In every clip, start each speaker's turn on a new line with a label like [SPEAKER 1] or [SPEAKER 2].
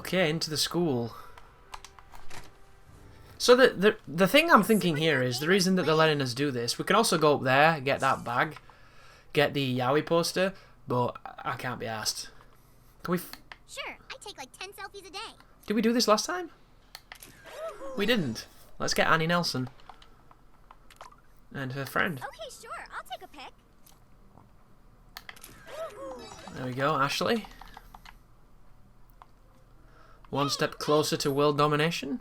[SPEAKER 1] Okay, into the school. So the thing I'm thinking here is the reason that they're letting us do this. We can also go up there, get that bag, get the Yowie poster, but I can't be asked. Can we?
[SPEAKER 2] Sure, I take like 10 selfies a day.
[SPEAKER 1] Did we do this last time? We didn't. Let's get Annie Nelson and her friend.
[SPEAKER 2] Okay, sure, I'll take a pic.
[SPEAKER 1] There we go, Ashley. One step closer to world domination.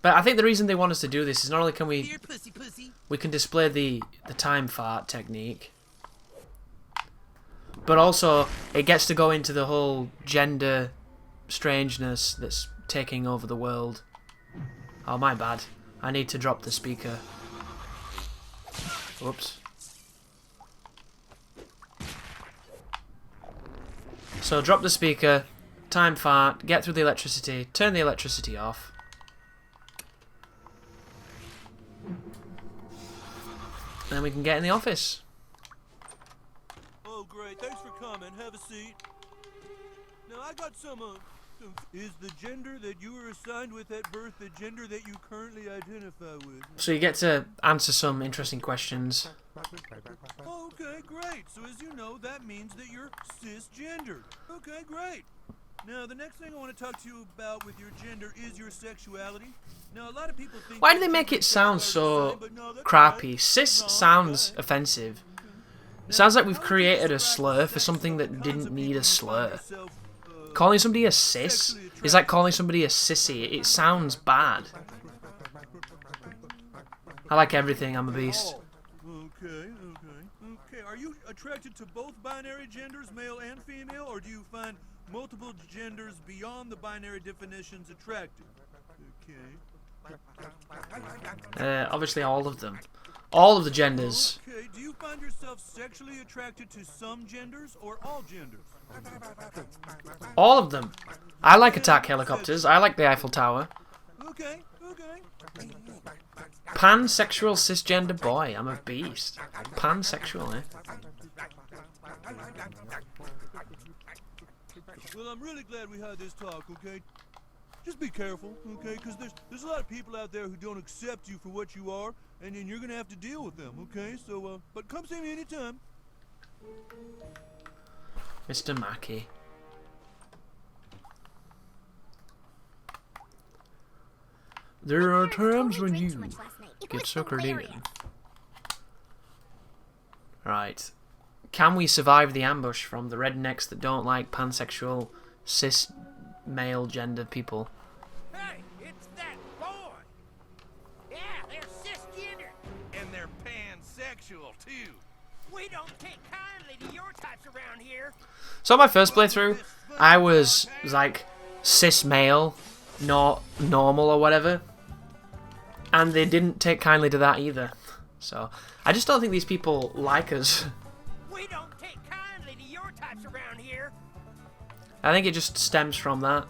[SPEAKER 1] But I think the reason they want us to do this is not only can we can display the time fart technique, but also it gets to go into the whole gender strangeness that's taking over the world. Oh, my bad. I need to drop the speaker. Whoops. So drop the speaker, time fart, get through the electricity, turn the electricity off. Then we can get in the office.
[SPEAKER 3] Oh, great. Thanks for coming. Have a seat. Now, I got some, is the gender that you were assigned with at birth the gender that you currently identify with?
[SPEAKER 1] So you get to answer some interesting questions.
[SPEAKER 3] Oh, okay, great. So as you know, that means that you're cisgendered. Okay, great. Now, the next thing I want to talk to you about with your gender is your sexuality. Now, a lot of people think...
[SPEAKER 1] Why do they make it sound so crappy? Cis sounds offensive. It sounds like we've created a slur for something that didn't need a slur. Calling somebody a cis is like calling somebody a sissy. It sounds bad. I like everything. I'm a beast.
[SPEAKER 3] Okay. Are you attracted to both binary genders, male and female, or do you find multiple genders beyond the binary definitions attractive? Okay.
[SPEAKER 1] Obviously all of them. All of the genders.
[SPEAKER 3] Okay, do you find yourself sexually attracted to some genders or all genders?
[SPEAKER 1] All of them. I like attack helicopters. I like the Eiffel Tower.
[SPEAKER 3] Okay.
[SPEAKER 1] Pansexual cisgender boy. I'm a beast. Pansexual, eh?
[SPEAKER 3] Well, I'm really glad we had this talk, okay? Just be careful, okay? Because there's a lot of people out there who don't accept you for what you are, and then you're going to have to deal with them, okay? So, but come see me anytime.
[SPEAKER 1] Mr. Mackey. There are times when you get suckered in. Right. Can we survive the ambush from the rednecks that don't like pansexual, cis, male gender people?
[SPEAKER 4] Hey, it's that boy! Yeah, they're cisgender. And they're pansexual, too. We don't take kindly to your types around here.
[SPEAKER 1] So my first playthrough, I was like cis male, not normal or whatever. And they didn't take kindly to that either. So I just don't think these people like us.
[SPEAKER 4] We don't take kindly to your types around here.
[SPEAKER 1] I think it just stems from that.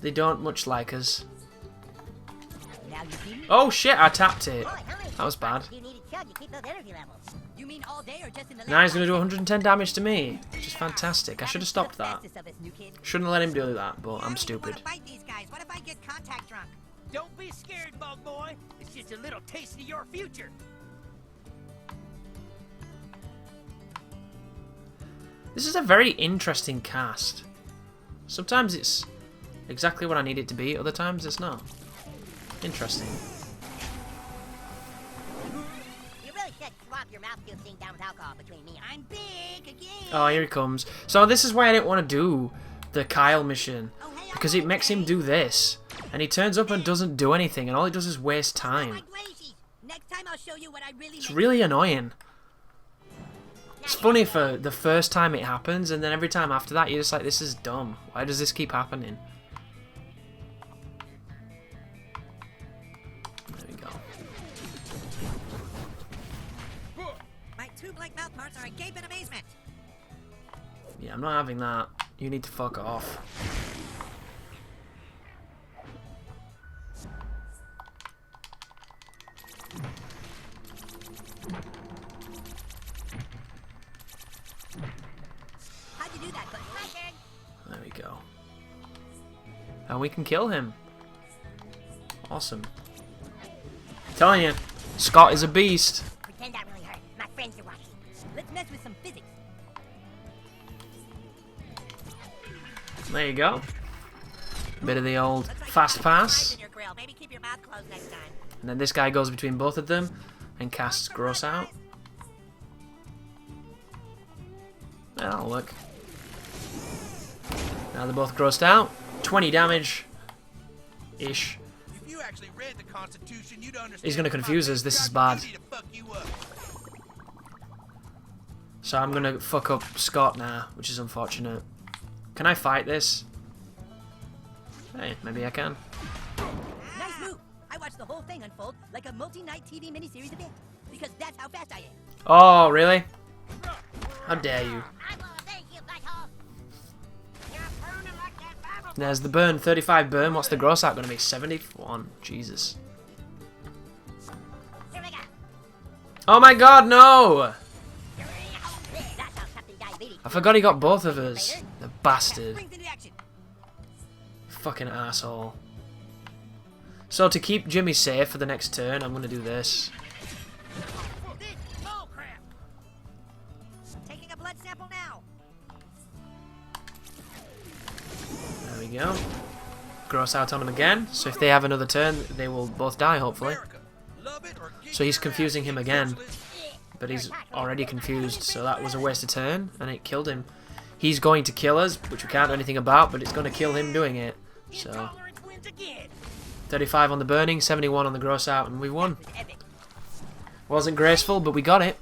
[SPEAKER 1] They don't much like us. Oh shit, I tapped it. That was bad. Now he's going to do 110 damage to me, which is fantastic. I should have stopped that. Shouldn't have let him do that, but I'm stupid.
[SPEAKER 4] Don't be scared, bald boy. It's just a little taste of your future.
[SPEAKER 1] This is a very interesting cast. Sometimes it's exactly what I need it to be, other times it's not. Interesting.
[SPEAKER 2] You really should swap your mouthfeel thing down with alcohol between me. I'm big again.
[SPEAKER 1] Oh, here he comes. So this is why I didn't want to do the Kyle mission. Because it makes him do this. And he turns up and doesn't do anything, and all he does is waste time. It's really annoying. It's funny for the first time it happens, and then every time after that, you're just like, this is dumb. Why does this keep happening? There we go.
[SPEAKER 5] My two blank mouth parts are agape in amazement.
[SPEAKER 1] Yeah, I'm not having that. You need to fuck off.
[SPEAKER 2] How'd you do that, Button?
[SPEAKER 1] There we go. And we can kill him. Awesome. I'm telling you, Scott is a beast.
[SPEAKER 2] Pretend that really hurt. My friends are watching. Let's mess with some physics.
[SPEAKER 1] There you go. Bit of the old fast pass.
[SPEAKER 2] In your grill. Maybe keep your mouth closed next time.
[SPEAKER 1] And then this guy goes between both of them and casts Gross out. That'll look. Now they're both grossed out. 20 damage. Ish.
[SPEAKER 4] If you actually read the Constitution, you'd understand.
[SPEAKER 1] He's gonna confuse us. This is bad. So I'm gonna fuck up Scott now, which is unfortunate. Can I fight this? Hey, maybe I can.
[SPEAKER 2] Nice move. I watched the whole thing unfold like a multi-night TV miniseries event. Because that's how fast I am.
[SPEAKER 1] Oh, really? How dare you?
[SPEAKER 2] I want to thank you, Black Hole. You're burning like that Bible.
[SPEAKER 1] There's the burn. 35 burn. What's the gross out going to be? 71. Jesus.
[SPEAKER 2] Here we go.
[SPEAKER 1] Oh my god, no!
[SPEAKER 2] That's how Captain Diabetes.
[SPEAKER 1] I forgot he got both of us. The bastard.
[SPEAKER 2] Brings into action.
[SPEAKER 1] Fucking asshole. So to keep Jimmy safe for the next turn, I'm going to do this.
[SPEAKER 4] Oh crap!
[SPEAKER 2] Taking a blood sample now.
[SPEAKER 1] There we go. Gross out on him again. So if they have another turn, they will both die, hopefully. So he's confusing him again. But he's already confused, so that was a waste of turn, and it killed him. He's going to kill us, which we can't do anything about, but it's going to kill him doing it. So 35 on the burning, 71 on the gross out, and we won. Wasn't graceful, but we got it.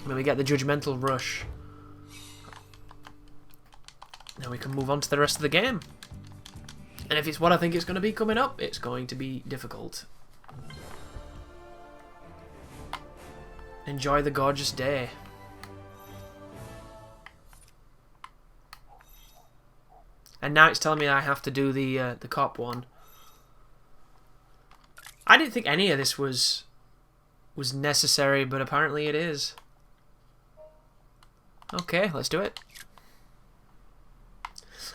[SPEAKER 1] Then we get the judgmental rush. Now we can move on to the rest of the game. And if it's what I think it's going to be coming up, it's going to be difficult. Enjoy the gorgeous day. And now it's telling me I have to do the cop one. I didn't think any of this was necessary, but apparently it is. Okay, let's do it.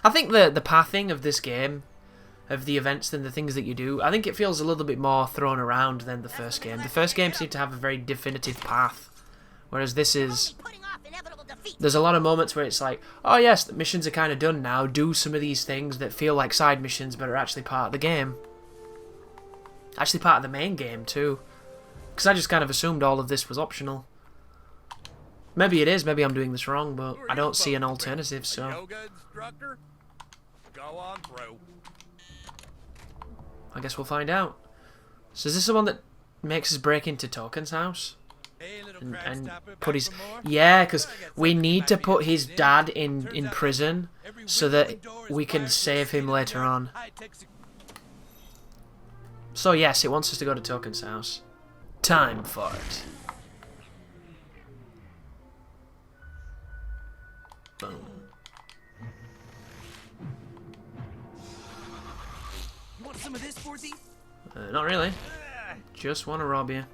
[SPEAKER 1] I think the pathing of this game, of the events and the things that you do, I think it feels a little bit more thrown around than the first game. The first game seemed to have a very definitive path, whereas this is... There's a lot of moments where it's like, oh yes, the missions are kind of done now, do some of these things that feel like side missions but are actually part of the game. Actually part of the main game too. Because I just kind of assumed all of this was optional. Maybe it is, maybe I'm doing this wrong, but I don't see an alternative, so...
[SPEAKER 4] Yoga instructor? Go on through.
[SPEAKER 1] I guess we'll find out. So is this the one that makes us break into Token's house?
[SPEAKER 4] Hey, little
[SPEAKER 1] And
[SPEAKER 4] crack-stopper,
[SPEAKER 1] put
[SPEAKER 4] back
[SPEAKER 1] his...
[SPEAKER 4] for more?
[SPEAKER 1] Yeah, because we need to put his dad in prison so that we can save him later on. So yes, it wants us to go to Token's house. Time for it. Boom.
[SPEAKER 5] You want some of this, Forty?
[SPEAKER 1] Not really. Just want to rob you.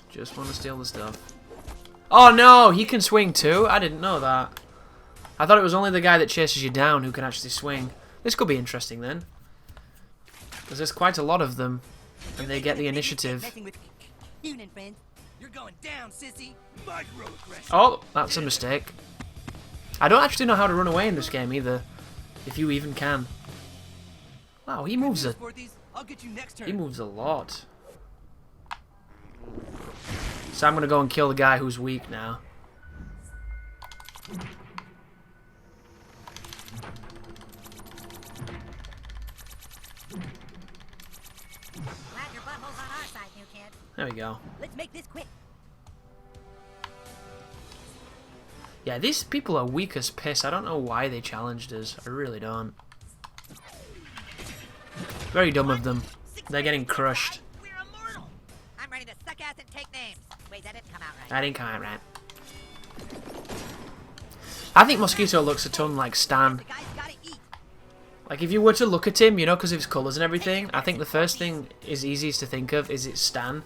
[SPEAKER 1] Just want to steal the stuff. Oh no, he can swing too? I didn't know that. I thought it was only the guy that chases you down who can actually swing. This could be interesting then. Because there's quite a lot of them. And they get the initiative.
[SPEAKER 2] Evening, friends.
[SPEAKER 5] You're going down, sissy.
[SPEAKER 3] Microaggression.
[SPEAKER 1] Oh, that's a mistake. I don't actually know how to run away in this game either. If you even can. Wow, he moves a...
[SPEAKER 5] I'll get you next turn.
[SPEAKER 1] He moves a lot. So I'm going to go and kill the guy who's weak now.
[SPEAKER 2] Glad your butthole's on our side, new kid.
[SPEAKER 1] There we go.
[SPEAKER 2] Let's make this quick.
[SPEAKER 1] Yeah, these people are weak as piss. I don't know why they challenged us. I really don't. Very dumb of them. They're getting crushed.
[SPEAKER 2] We're immortal. I'm ready to suck ass and take names. Wait, that didn't come out right.
[SPEAKER 1] That didn't come out right. I think Mosquito looks a ton like Stan.
[SPEAKER 2] The guy's gotta eat.
[SPEAKER 1] Like, if you were to look at him, you know, because of his colours and everything, I think the first thing is easiest to think of is it's Stan.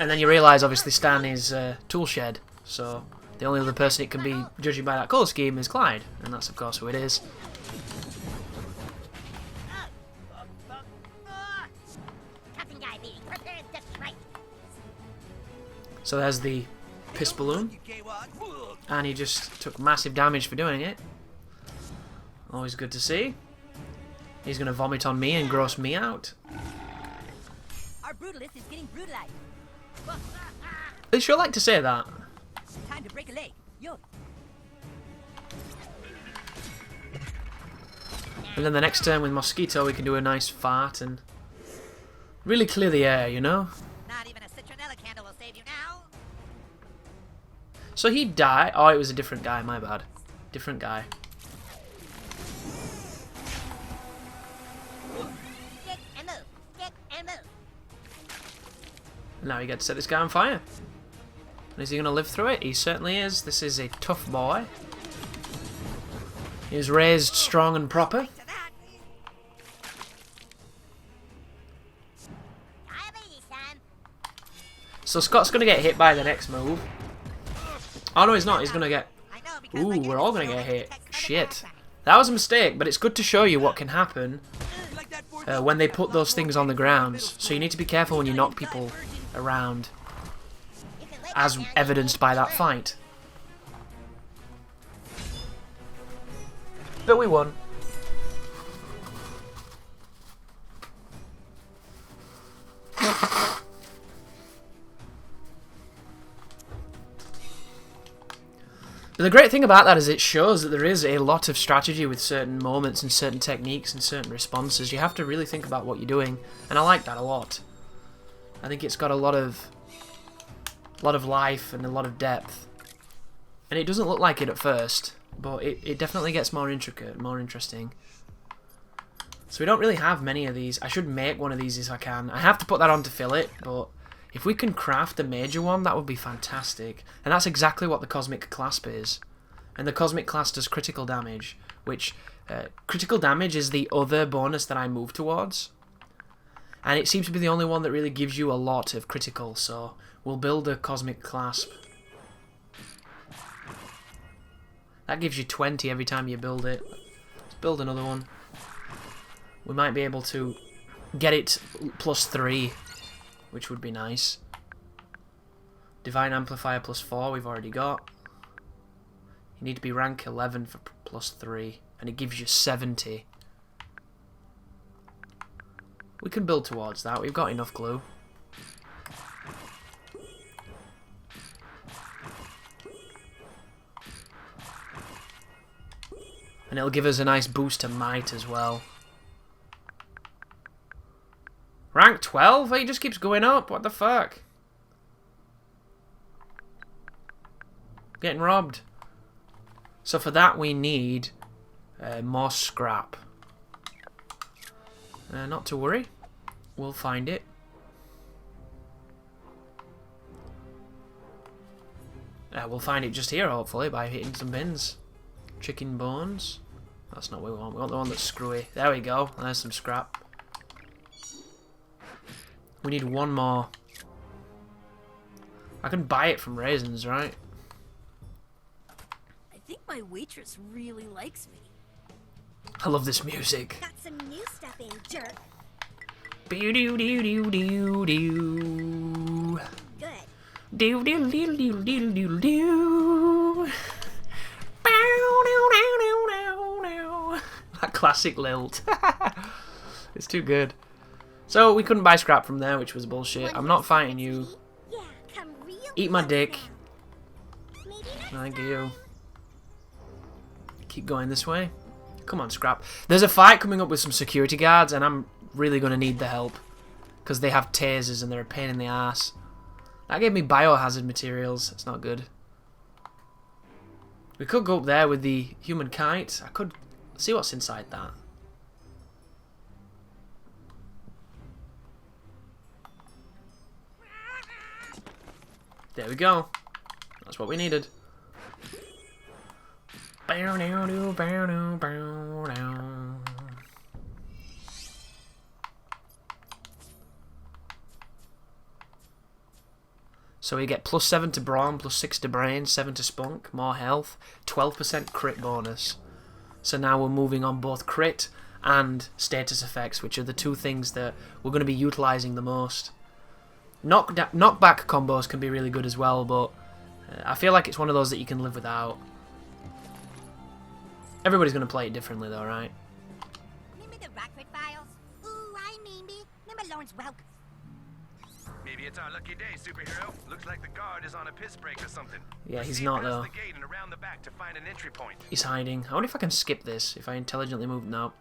[SPEAKER 1] And then you realise, obviously, Stan is Toolshed, so the only other person it can be, judging by that colour scheme, is Clyde. And that's, of course, who it is. So there's the piss balloon. And he just took massive damage for doing it. Always good to see. He's going to vomit on me and gross me out.
[SPEAKER 2] Our brutalist is getting brutalized.
[SPEAKER 1] They sure like to say that.
[SPEAKER 2] Time to break a leg. Yo.
[SPEAKER 1] And then the next turn with Mosquito, we can do a nice fart and really clear the air, you know?
[SPEAKER 5] Not even a citronella candle will save you now.
[SPEAKER 1] So he died. Oh, it was a different guy, my bad. Different guy.
[SPEAKER 2] Get and move. Get and move.
[SPEAKER 1] Now you get to set this guy on fire. And is he going to live through it? He certainly is. This is a tough boy. He was raised strong and proper.
[SPEAKER 5] To that.
[SPEAKER 2] Diabetes, son.
[SPEAKER 1] So Scott's going to get hit by the next move. Oh no, he's not. He's going to get...
[SPEAKER 5] I know because
[SPEAKER 1] Ooh,
[SPEAKER 5] my
[SPEAKER 1] we're all
[SPEAKER 5] energy
[SPEAKER 1] going to get
[SPEAKER 5] shield
[SPEAKER 1] hit.
[SPEAKER 5] protects other
[SPEAKER 1] Shit.
[SPEAKER 5] parasites.
[SPEAKER 1] That was a mistake, but it's good to show you what can happen when they put those things on the ground. So you need to be careful when you knock people around,
[SPEAKER 2] You can lay
[SPEAKER 1] as
[SPEAKER 2] down there and
[SPEAKER 1] evidenced
[SPEAKER 2] get
[SPEAKER 1] by that fight. But we won. But the great thing about that is it shows that there is a lot of strategy with certain moments and certain techniques and certain responses. You have to really think about what you're doing, and I like that a lot. I think it's got a lot of life and a lot of depth. And it doesn't look like it at first, but it definitely gets more intricate, more interesting. So we don't really have many of these. I should make one of these if I can. I have to put that on to fill it, but if we can craft a major one, that would be fantastic. And that's exactly what the Cosmic Clasp is. And the Cosmic Clasp does critical damage, which critical damage is the other bonus that I move towards. And it seems to be the only one that really gives you a lot of critical, so we'll build a Cosmic Clasp. That gives you 20 every time you build it. Let's build another one. We might be able to get it +3, which would be nice. Divine Amplifier +4 we've already got. You need to be rank 11 for +3, and it gives you 70. We can build towards that. We've got enough glue. And it'll give us a nice boost to might as well. Rank 12? He just keeps going up. What the fuck? Getting robbed. So for that we need more scrap. Not to worry. We'll find it. We'll find it just here, hopefully, by hitting some bins. Chicken bones. That's not what we want. We want the one that's screwy. There we go. There's some scrap. We need one more. I can buy it from Raisins, right?
[SPEAKER 5] I think my waitress really likes me.
[SPEAKER 1] I love this music.
[SPEAKER 5] Got some new stuff in, jerk.
[SPEAKER 1] Doo doo doo doo doo doo.
[SPEAKER 5] Good.
[SPEAKER 1] Doo doo doo doo doo doo doo. That classic lilt. It's too good. So we couldn't buy scrap from there, which was bullshit. I'm not fighting you.
[SPEAKER 5] Yeah, come real
[SPEAKER 1] Eat my
[SPEAKER 5] close
[SPEAKER 1] dick.
[SPEAKER 5] now. Maybe next
[SPEAKER 1] Thank
[SPEAKER 5] time.
[SPEAKER 1] you. Keep going this way. Come on, scrap. There's a fight coming up with some security guards, and I'm really going to need the help. Because they have tasers and they're a pain in the ass. That gave me biohazard materials. That's not good. We could go up there with the human kite. I could see what's inside that. There we go. That's what we needed. So we get +7 to brawn, +6 to brain, 7 to spunk, more health, 12% crit bonus. So now we're moving on both crit and status effects, which are the two things that we're going to be utilising the most. Knockback combos can be really good as well, but I feel like it's one of those that you can live without. Everybody's going to play it differently though, right?
[SPEAKER 2] Remember the Rockford Files? Ooh, I mean, remember Lawrence Welk?
[SPEAKER 6] Maybe it's our lucky day, superhero. Looks like the guard is on a piss break or something.
[SPEAKER 1] Yeah, he's
[SPEAKER 6] Proceed
[SPEAKER 1] not
[SPEAKER 6] past
[SPEAKER 1] though.
[SPEAKER 6] the gate and around the back to find an entry point.
[SPEAKER 1] He's hiding. I wonder if I can skip this, if I intelligently move. No.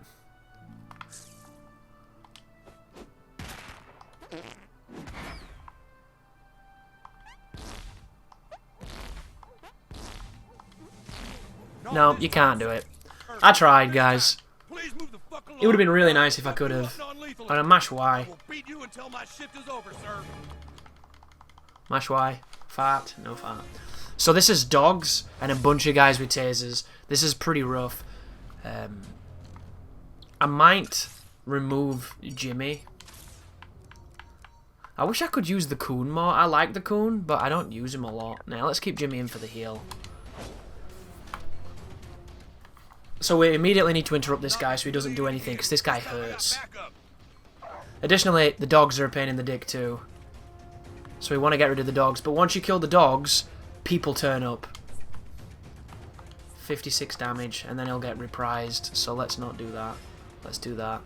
[SPEAKER 1] No, you can't do it. I tried, guys.
[SPEAKER 3] Please move the fuck along.
[SPEAKER 1] It would have been really nice if I could have.
[SPEAKER 3] Non-lethally.
[SPEAKER 1] I'm gonna mash
[SPEAKER 3] I
[SPEAKER 1] Y.
[SPEAKER 3] will beat you until my shift is over, sir.
[SPEAKER 1] Mash Y. Fart. No fart. So this is dogs and a bunch of guys with tasers. This is pretty rough. I might remove Jimmy. I wish I could use the Coon more. I like the Coon, but I don't use him a lot. Now let's keep Jimmy in for the heal. So we immediately need to interrupt this guy so he doesn't do anything, because this guy hurts. Additionally, the dogs are a pain in the dick too. So we want to get rid of the dogs. But once you kill the dogs, people turn up. 56 damage, and then he'll get reprised. So let's not do that. Let's do that.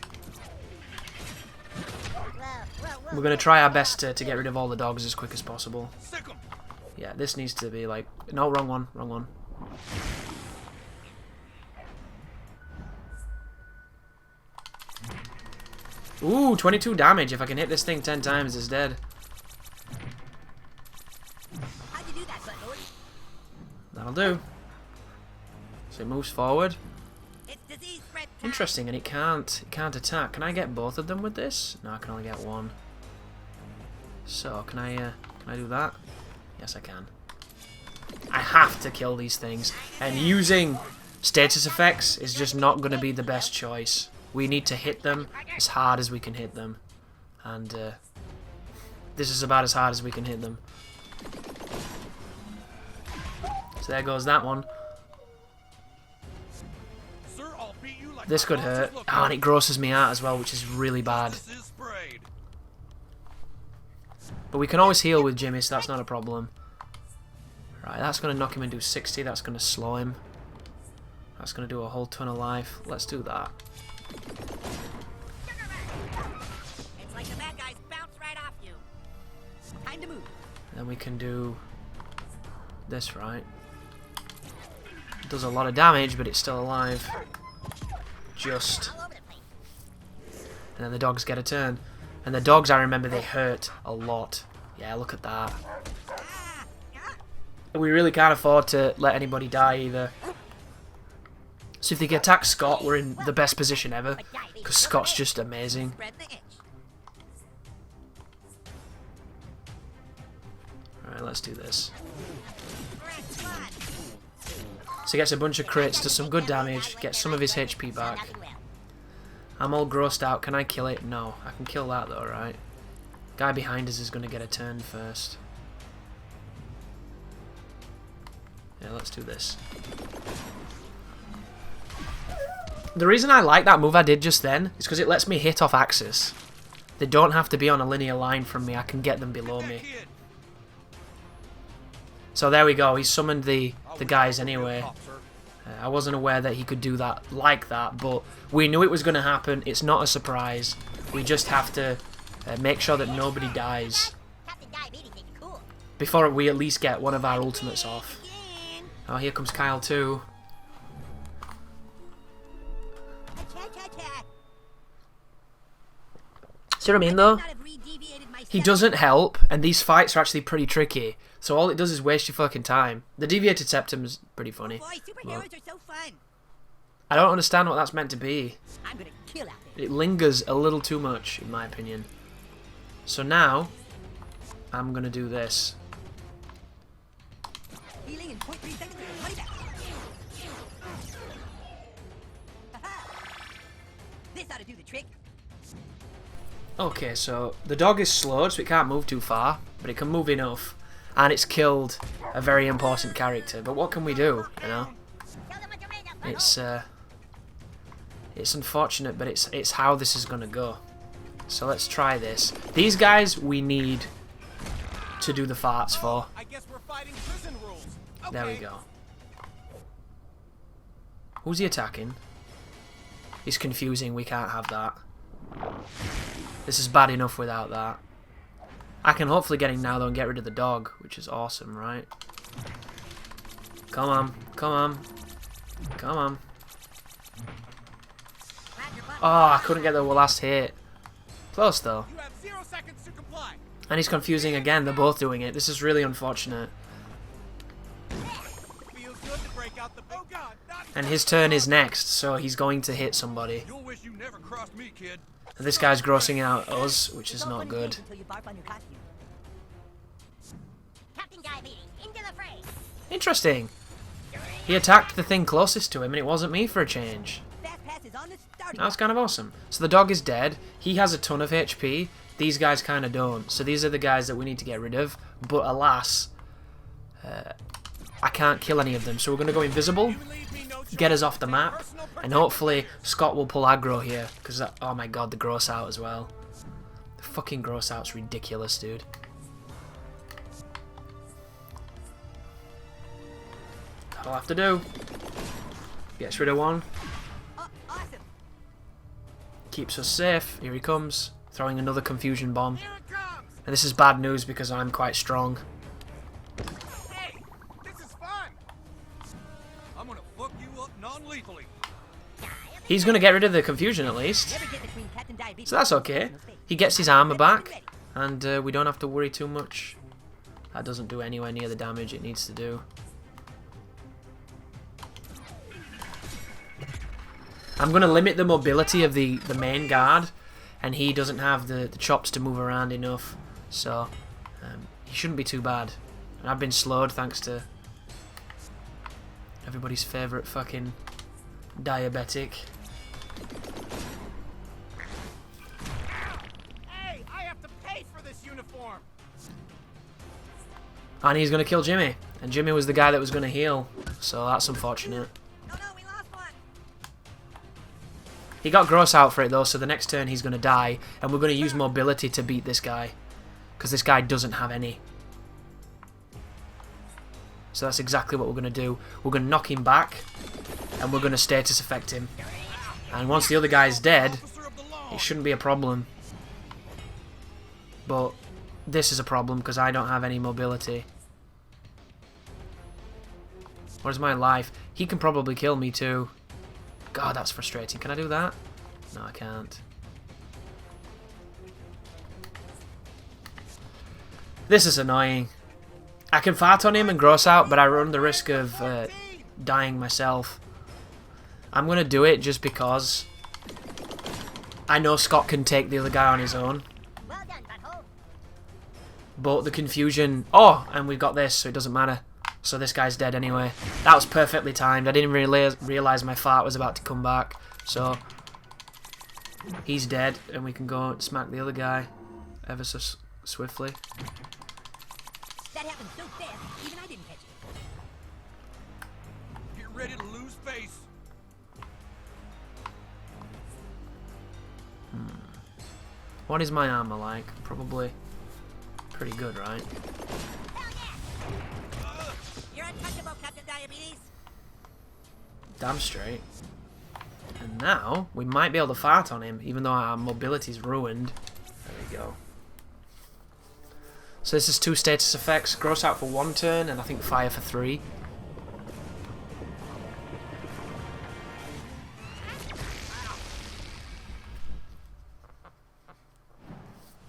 [SPEAKER 1] We're going to try our best to get rid of all the dogs as quick as possible. Yeah, this needs to be like... No, wrong one. Wrong one. Ooh, 22 damage. If I can hit this thing 10 times, it's dead.
[SPEAKER 2] How'd you do that, Buttlord?
[SPEAKER 1] That'll do. So it moves forward.
[SPEAKER 2] It's disease spread time.
[SPEAKER 1] Interesting, and it can't attack. Can I get both of them with this? No, I can only get one. So can I do that? Yes, I can. I have to kill these things, and using status effects is just not going to be the best choice. We need to hit them as hard as we can hit them, and this is about as hard as we can hit them. So there goes that one. This could hurt. Oh, and it grosses me out as well, which is really bad. But we can always heal with Jimmy, so that's not a problem. Right, that's going to knock him into 60. That's going to slow him. That's going to do a whole ton of life. Let's do that.
[SPEAKER 2] It's like the bad guys bounce right off you. Time to move.
[SPEAKER 1] Then we can do this, right? It does a lot of damage, but it's still alive. Just.
[SPEAKER 2] All over the place.
[SPEAKER 1] And then the dogs get a turn. And the dogs, I remember, they hurt a lot. Yeah, look at that. We really can't afford to let anybody die either. So if they can attack Scott, we're in the best position ever. Because Scott's just amazing.
[SPEAKER 2] Spread the itch.
[SPEAKER 1] Alright, let's do this.
[SPEAKER 2] Press one.
[SPEAKER 1] So he gets a bunch of crits, does some good damage, gets some of his HP back.
[SPEAKER 2] Nothing will.
[SPEAKER 1] I'm all grossed out. Can I kill it? No. I can kill that though, right? Guy behind us is going to get a turn first. Yeah, let's do this. The reason I like that move I did just then is because it lets me hit off axis. They don't have to be on a linear line from me. I can get them below me. So there we go. He summoned the guys anyway. I wasn't aware that he could do that like that, but we knew it was going to happen. It's not a surprise. We just have to make sure that nobody dies
[SPEAKER 2] Captain Diabetes ain't cool.
[SPEAKER 1] before we at least get one of our ultimates off.
[SPEAKER 2] Again.
[SPEAKER 1] Oh, here comes Kyle too.
[SPEAKER 2] Cha-cha-cha.
[SPEAKER 1] See what I mean though?
[SPEAKER 2] Not have re-deviated myself.
[SPEAKER 1] He doesn't help, and these fights are actually pretty tricky. So all it does is waste your fucking time. The deviated septum's pretty funny.
[SPEAKER 2] Boy, superheroes are so fun.
[SPEAKER 1] I don't understand what that's meant to be.
[SPEAKER 2] I'm gonna kill out there.
[SPEAKER 1] It lingers a little too much, in my opinion. So now, I'm gonna do this.
[SPEAKER 2] Healing in 0.3 seconds. Money back. Aha. This ought to do the trick.
[SPEAKER 1] Okay, so the dog is slowed, so it can't move too far, but it can move enough. And it's killed a very important character. But what can we do, you know?
[SPEAKER 2] Tell them what you're made of.
[SPEAKER 1] It's unfortunate, but it's how this is gonna go. So let's try this. These guys we need to do the farts for.
[SPEAKER 4] I guess we're fighting prison rules. Okay.
[SPEAKER 1] There we go. Who's he attacking? He's confusing. We can't have that. This is bad enough without that. I can hopefully get him now, though, and get rid of the dog, which is awesome, right? Come on. Come on. Come on. Oh, I couldn't get the last hit. Close, though.
[SPEAKER 4] You have 0 seconds to comply.
[SPEAKER 1] And he's confusing again. They're both doing it. This is really unfortunate.
[SPEAKER 4] Feels good to break out the oh god, not
[SPEAKER 1] And his turn is next, so he's going to hit somebody.
[SPEAKER 3] You'll wish you never crossed me, kid.
[SPEAKER 1] And this guy's grossing out us, which is
[SPEAKER 2] It's all
[SPEAKER 1] not
[SPEAKER 2] fun and
[SPEAKER 1] good.
[SPEAKER 2] games until you barf on your costume.
[SPEAKER 5] Captain Diabetes, into the fray.
[SPEAKER 1] Interesting. He attacked the thing closest to him, and it wasn't me for a change.
[SPEAKER 2] Fast pass is on the starting.
[SPEAKER 1] That's kind of awesome. So the dog is dead. He has a ton of HP. These guys kind of don't. So these are the guys that we need to get rid of. But alas, I can't kill any of them. So we're going to go invisible, get us off the map, and hopefully Scott will pull aggro here. Because, oh my god, the gross out as well. The fucking gross out's ridiculous, dude. That'll have to do. Gets rid of one.
[SPEAKER 2] Oh, awesome.
[SPEAKER 1] Keeps us safe. Here he comes. Throwing another confusion bomb.
[SPEAKER 4] here it comes.
[SPEAKER 1] And this is bad news because I'm quite strong.
[SPEAKER 4] Hey, this is fun.
[SPEAKER 3] I'm gonna fuck you up non-lethally.
[SPEAKER 1] He's going to get rid of the confusion at least.
[SPEAKER 2] Never get between Captain Diabetes
[SPEAKER 1] So that's
[SPEAKER 2] and
[SPEAKER 1] okay.
[SPEAKER 2] personal space.
[SPEAKER 1] He gets his armor back. And we don't have to worry too much. That doesn't do anywhere near the damage it needs to do. I'm going to limit the mobility of the main guard. And he doesn't have the chops to move around enough. So he shouldn't be too bad. And I've been slowed thanks to everybody's favourite fucking diabetic.
[SPEAKER 4] Hey, I have to pay for this uniform.
[SPEAKER 1] And he's going to kill Jimmy. And Jimmy was the guy that was going to heal. So that's unfortunate.
[SPEAKER 5] Oh no, we lost one.
[SPEAKER 1] He got gross out for it though, so the next turn he's going to die. And we're going to use mobility to beat this guy. Because this guy doesn't have any. So that's exactly what we're going to do. We're going to knock him back. And we're going to status effect him. And once the other guy's dead, it shouldn't be a problem. But this is a problem because I don't have any mobility. Where's my life? He can probably kill me too. God, that's frustrating. Can I do that? No, I can't. This is annoying. I can fart on him and gross out, but I run the risk of dying myself. I'm going to do it just because I know Scott can take the other guy on his own.
[SPEAKER 5] Well done, butthole.
[SPEAKER 1] But the confusion... Oh, and we've got this, so it doesn't matter. So this guy's dead anyway. That was perfectly timed. I didn't realise my fart was about to come back. So he's dead, and we can go and smack the other guy ever so swiftly.
[SPEAKER 2] That happened so fast, even I didn't catch it.
[SPEAKER 3] Get ready to lose face.
[SPEAKER 1] What is my armor like? Probably pretty good, right?
[SPEAKER 5] Hell yeah. You're untouchable, Captain Diabetes.
[SPEAKER 1] Damn straight. And now, we might be able to fart on him, even though our mobility's ruined. There we go. So this is 2 status effects. Gross out for 1 turn, and I think fire for 3.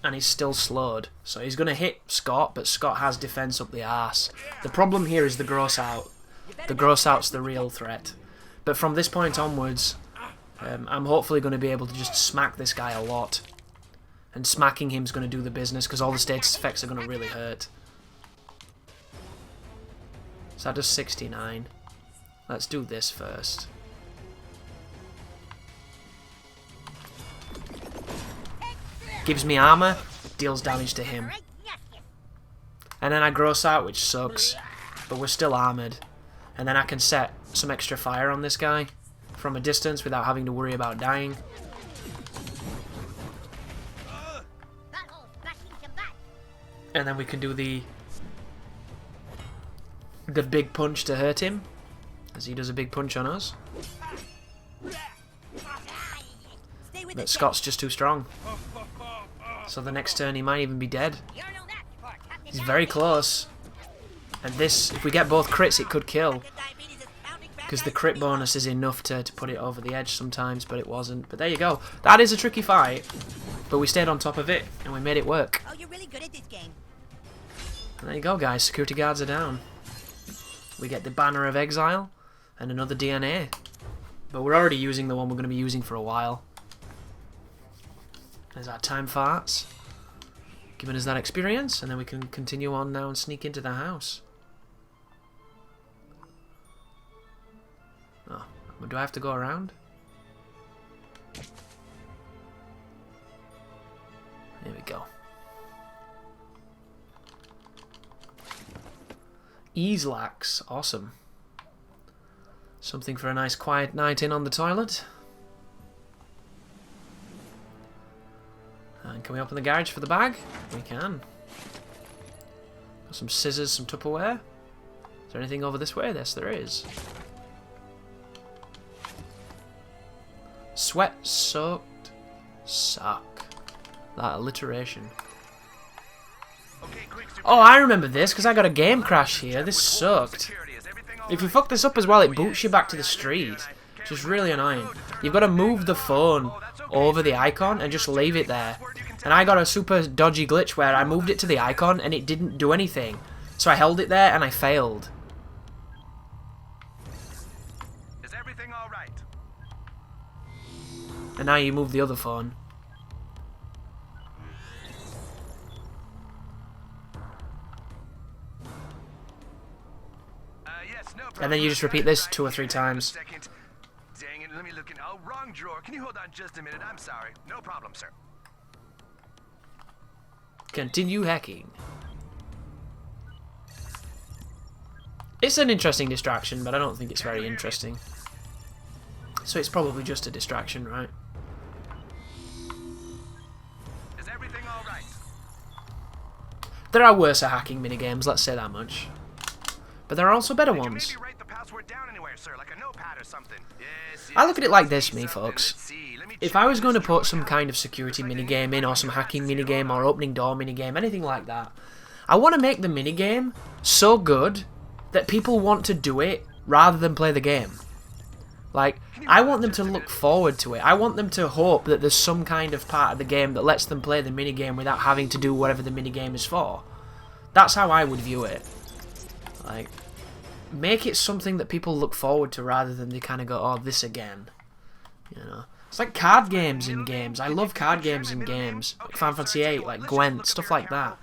[SPEAKER 1] And he's still slowed. So he's going to hit Scott, but Scott has defense up the arse. The problem here is the gross out. The gross out's the real threat. But from this point onwards, I'm hopefully going to be able to just smack this guy a lot. And smacking him's going to do the business, because all the status effects are going to really hurt. So that does 69. Let's do this first. Gives me armor, deals damage to him. And then I gross out, which sucks. But we're still armored. And then I can set some extra fire on this guy from a distance without having to worry about dying.
[SPEAKER 5] Butthole flashing some butt.
[SPEAKER 1] And then we can do the big punch to hurt him, as he does a big punch on us.
[SPEAKER 2] Stay with
[SPEAKER 1] But
[SPEAKER 2] the
[SPEAKER 1] Scott's just too strong. So the next turn he might even be dead.
[SPEAKER 2] You're no match for Captain
[SPEAKER 1] He's very close. And this, if we get both crits, it could kill.
[SPEAKER 2] Diabetes is pounding back
[SPEAKER 1] Because the
[SPEAKER 2] on
[SPEAKER 1] crit
[SPEAKER 2] me.
[SPEAKER 1] bonus is enough to put it over the edge sometimes, but it wasn't. But there you go. That is a tricky fight. But we stayed on top of it, and we made it work.
[SPEAKER 2] Oh, you're really good at this game.
[SPEAKER 1] And there you go, guys. Security guards are down. We get the Banner of Exile and another DNA. But we're already using the one we're going to be using for a while. There's our time farts. Giving us that experience, and then we can continue on now and sneak into the house. Oh, do I have to go around? There we go. Ease lax, awesome. Something for a nice quiet night in on the toilet. And can we open the garage for the bag? We can. Got some scissors, some Tupperware. Is there anything over this way? Yes, there is. Sweat-soaked sock. That alliteration. Oh, I remember this because I got a game crash here. This sucked. If you fuck this up as well, it boots you back to the street. Which is really annoying. You've got to move the phone over the icon and just leave it there. And I got a super dodgy glitch where I moved it to the icon and it didn't do anything. So I held it there and I failed.
[SPEAKER 6] Is everything all right?
[SPEAKER 1] And now you move the other phone.
[SPEAKER 6] Yes, no problem.
[SPEAKER 1] And then you just repeat this 2 or 3 times.
[SPEAKER 6] Dang it, let me look in. Oh, wrong drawer. Can you hold on just a minute? I'm sorry. No problem, sir.
[SPEAKER 1] Continue hacking. It's an interesting distraction, but I don't think it's very interesting. So it's probably just a distraction, right?
[SPEAKER 6] Is everything all right?
[SPEAKER 1] There are worse hacking minigames, let's say that much. But there are also better
[SPEAKER 6] Did you
[SPEAKER 1] ones.
[SPEAKER 6] maybe write the password down anywhere, sir, like a notepad or something? Yes,
[SPEAKER 1] I look at it like this,
[SPEAKER 6] see
[SPEAKER 1] me
[SPEAKER 6] something.
[SPEAKER 1] folks.
[SPEAKER 6] Let's see. Let me
[SPEAKER 1] If
[SPEAKER 6] check
[SPEAKER 1] I was going to
[SPEAKER 6] this
[SPEAKER 1] put
[SPEAKER 6] drawer
[SPEAKER 1] some
[SPEAKER 6] out.
[SPEAKER 1] kind of security
[SPEAKER 6] Looks like
[SPEAKER 1] minigame
[SPEAKER 6] they
[SPEAKER 1] in, or
[SPEAKER 6] might
[SPEAKER 1] some
[SPEAKER 6] have to
[SPEAKER 1] hacking
[SPEAKER 6] see it.
[SPEAKER 1] minigame, or opening door minigame, anything like that, I want to make the minigame so good that people want to do it rather than play the game. Like, I want them to look forward to it. I want them to hope that there's some kind of part of the game that lets them play the minigame without having to do whatever the minigame is for. That's how I would view it. Like, make it something that people look forward to rather than they kind of go, oh, this again. You know? It's like card games in games. I love card games in games. Like Final Fantasy VIII, like Gwent, stuff like that.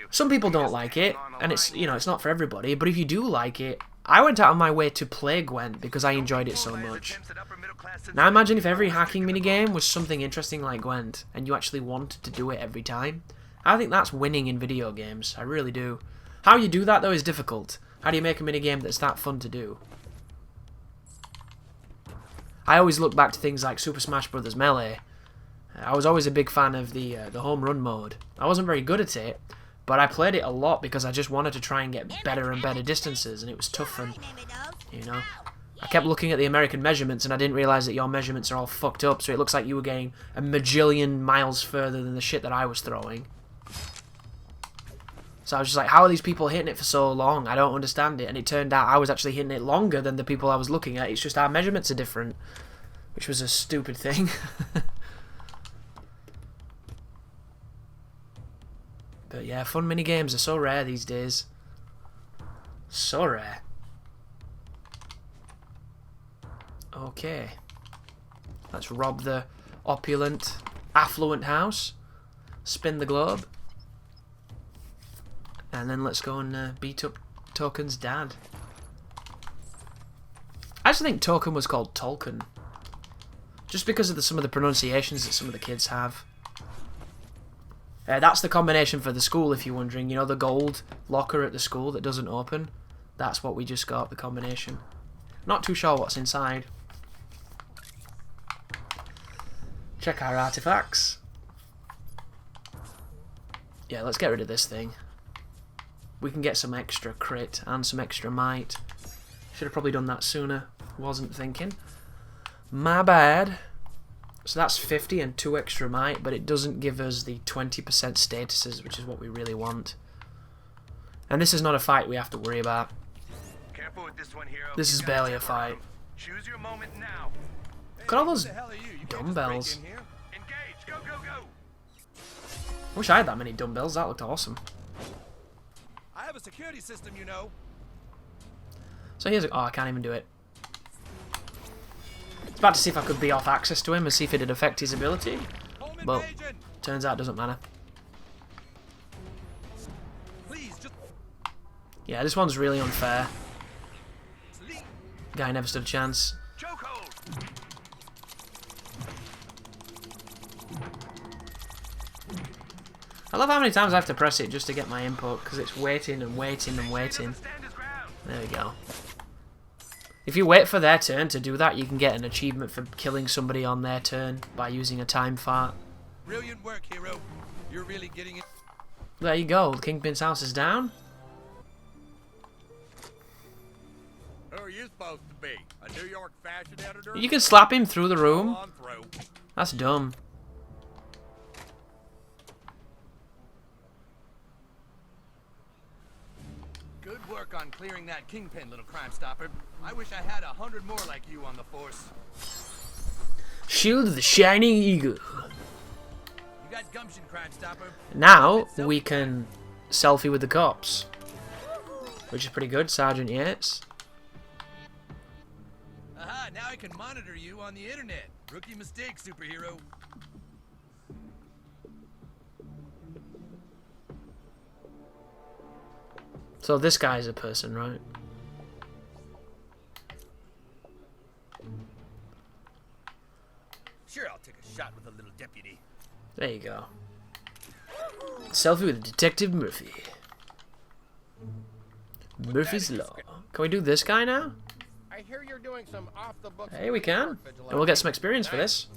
[SPEAKER 1] Some people don't like it, and it's, you know, it's not for everybody, but if you do like it, I went out of my way to play Gwent because I enjoyed it so much. Now imagine if every hacking minigame was something interesting like Gwent, and you actually wanted to do it every time. I think that's winning in video games. I really do. How you do that, though, is difficult. How do you make a minigame that's that fun to do? I always look back to things like Super Smash Bros. Melee. I was always a big fan of the home run mode. I wasn't very good at it, but I played it a lot because I just wanted to try and get better and better distances, and it was tough, and, you know, I kept looking at the American measurements, and I didn't realise that your measurements are all fucked up, so it looks like you were getting a majillion miles further than the shit that I was throwing. So I was just like, how are these people hitting it for so long? I don't understand it. And it turned out I was actually hitting it longer than the people I was looking at. It's just our measurements are different, which was a stupid thing. But yeah, fun minigames are so rare these days. So rare. Okay. Let's rob the opulent, affluent house. Spin the globe. And then let's go and beat up Token's dad. I actually think Token was called Tolkien. Just because of some of the pronunciations that some of the kids have. That's the combination for the school, if you're wondering. You know, the gold locker at the school that doesn't open? That's what we just got, the combination. Not too sure what's inside. Check our artifacts. Yeah, let's get rid of this thing. We can get some extra crit and some extra might. Should have probably done that sooner. Wasn't thinking. My bad. So that's 50 and 2 extra might, but it doesn't give us the 20% statuses, which is what we really want. And this is not a fight we have to worry about.
[SPEAKER 6] Careful with this one, hero.
[SPEAKER 1] This is barely a fight.
[SPEAKER 6] Choose your moment now.
[SPEAKER 1] Look at all those
[SPEAKER 3] Who the hell are you? You can't just
[SPEAKER 1] dumbbells.
[SPEAKER 3] break in here.
[SPEAKER 6] Engage. Go, go, go.
[SPEAKER 1] I wish I had that many dumbbells. That looked awesome.
[SPEAKER 3] I have a security system, you know.
[SPEAKER 1] So here's a... Oh, I can't even do it. I was about to see if I could be off access to him and see if it'd affect his ability.
[SPEAKER 3] Home
[SPEAKER 1] But
[SPEAKER 3] invasion.
[SPEAKER 1] turns out it doesn't matter.
[SPEAKER 3] Please, just
[SPEAKER 1] Yeah, this one's really unfair.
[SPEAKER 3] sleep.
[SPEAKER 1] Guy never stood a chance.
[SPEAKER 6] Chokehold.
[SPEAKER 1] I love how many times I have to press it just to get my input, because it's waiting and waiting and waiting.
[SPEAKER 6] Stand his ground.
[SPEAKER 1] There we go. If you wait for their turn to do that, you can get an achievement for killing somebody on their turn by using a time fart.
[SPEAKER 3] Brilliant work, hero. You're really getting it.
[SPEAKER 1] There you go, the Kingpin's house is down.
[SPEAKER 4] Who are you supposed to be? A New York fashion editor?
[SPEAKER 1] You can slap him through the
[SPEAKER 4] Go
[SPEAKER 1] room.
[SPEAKER 4] on through.
[SPEAKER 1] That's dumb.
[SPEAKER 3] Good work on clearing that kingpin, little crime stopper. I wish I had 100 more like you on the force.
[SPEAKER 1] Shield of the Shining Eagle.
[SPEAKER 3] You got gumption, crime stopper.
[SPEAKER 1] Now we can selfie with the cops, which is pretty good, Sergeant Yates.
[SPEAKER 3] Aha, now I can monitor you on the internet. Rookie mistake, superhero.
[SPEAKER 1] So this guy's a person, right?
[SPEAKER 3] Sure, I'll take a shot with a little deputy.
[SPEAKER 1] There you go. Selfie with Detective Murphy. Murphy's Law. Can we do this guy now?
[SPEAKER 4] I hear you're doing some off-the-books.
[SPEAKER 1] Hey, we can. And we'll get some experience for this.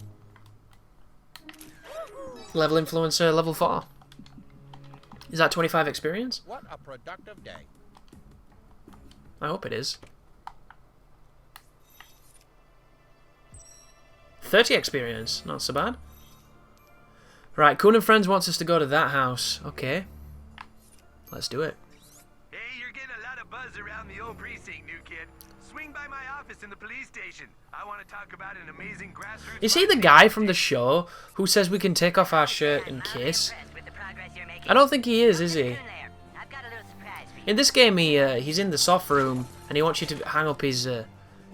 [SPEAKER 1] Level Influencer, level 4. Is that 25 experience?
[SPEAKER 4] What a productive day.
[SPEAKER 1] I hope it is. 30 experience. Not so bad. Right, Coon and Friends wants us to go to that house. Okay. Let's do it.
[SPEAKER 6] Hey, you're getting a lot of buzz around the old precinct, new kid. Swing by my office in the police station. I want to talk about an amazing grassroots...
[SPEAKER 1] Is he the guy from the show who says we can take off our shirt and kiss? I don't think he is he? In this game, he's in the soft room and he wants you to hang up his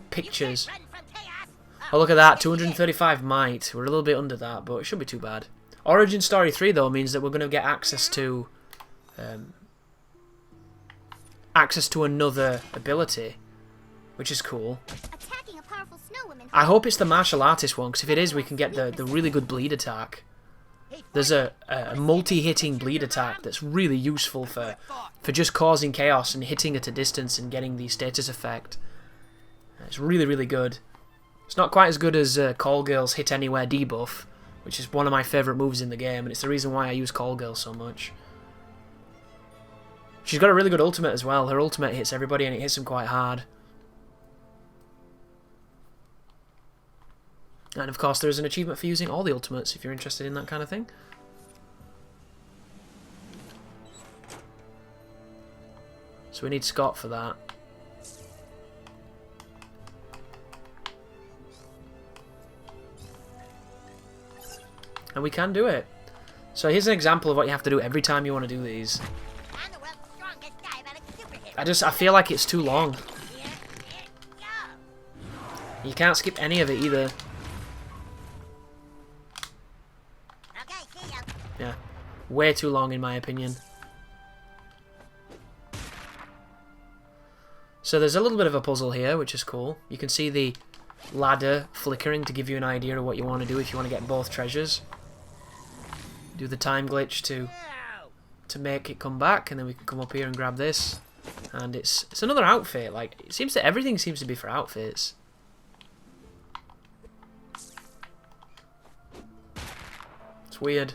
[SPEAKER 1] pictures. Oh, look at that, 235 might. We're a little bit under that, but it shouldn't be too bad. Origin Story 3, though, means that we're going to get access to another ability, which is cool. I hope it's the martial artist one, because if it is, we can get the really good bleed attack. There's a multi-hitting bleed attack that's really useful for just causing chaos and hitting at a distance and getting the status effect. It's really, really good. It's not quite as good as Call Girl's Hit Anywhere debuff, which is one of my favourite moves in the game, and it's the reason why I use Call Girl so much. She's got a really good ultimate as well. Her ultimate hits everybody and it hits them quite hard. And of course there's an achievement for using all the ultimates if you're interested in that kind of thing. So we need Scott for that. And we can do it. So here's an example of what you have to do every time you want to do these.
[SPEAKER 2] I'm the world's strongest diabetic superhero.
[SPEAKER 1] I feel like it's too long.
[SPEAKER 2] Here it goes.
[SPEAKER 1] You can't skip any of it either.
[SPEAKER 2] Okay, see ya.
[SPEAKER 1] Yeah. Way too long in my opinion. So there's a little bit of a puzzle here, which is cool. You can see the ladder flickering to give you an idea of what you want to do if you want to get both treasures. Do the time glitch to make it come back, and then we can come up here and grab this. And it's another outfit. Like, it seems that everything seems to be for outfits. It's weird.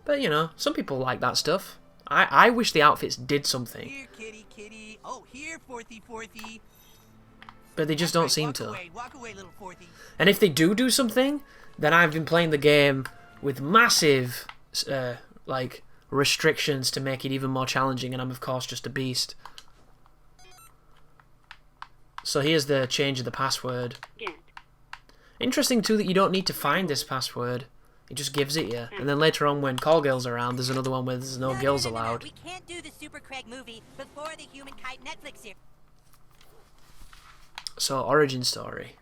[SPEAKER 1] But, you know, some people like that stuff. I wish the outfits did something.
[SPEAKER 2] Here, kitty, kitty. Oh, here, Fourthy, Fourthy.
[SPEAKER 1] But they just don't seem to.
[SPEAKER 2] Walk away, little Fourthy.
[SPEAKER 1] And if they do something, then I've been playing the game with massive, like, restrictions to make it even more challenging, and I'm, of course, just a beast. So here's the change of the password. Interesting, too, that you don't need to find this password. It just gives it you. And then later on, when Call Girl's around, there's another one where there's no girls allowed.
[SPEAKER 2] We can't do the Super Craig movie before the Human Kite Netflix series.
[SPEAKER 1] So, origin story.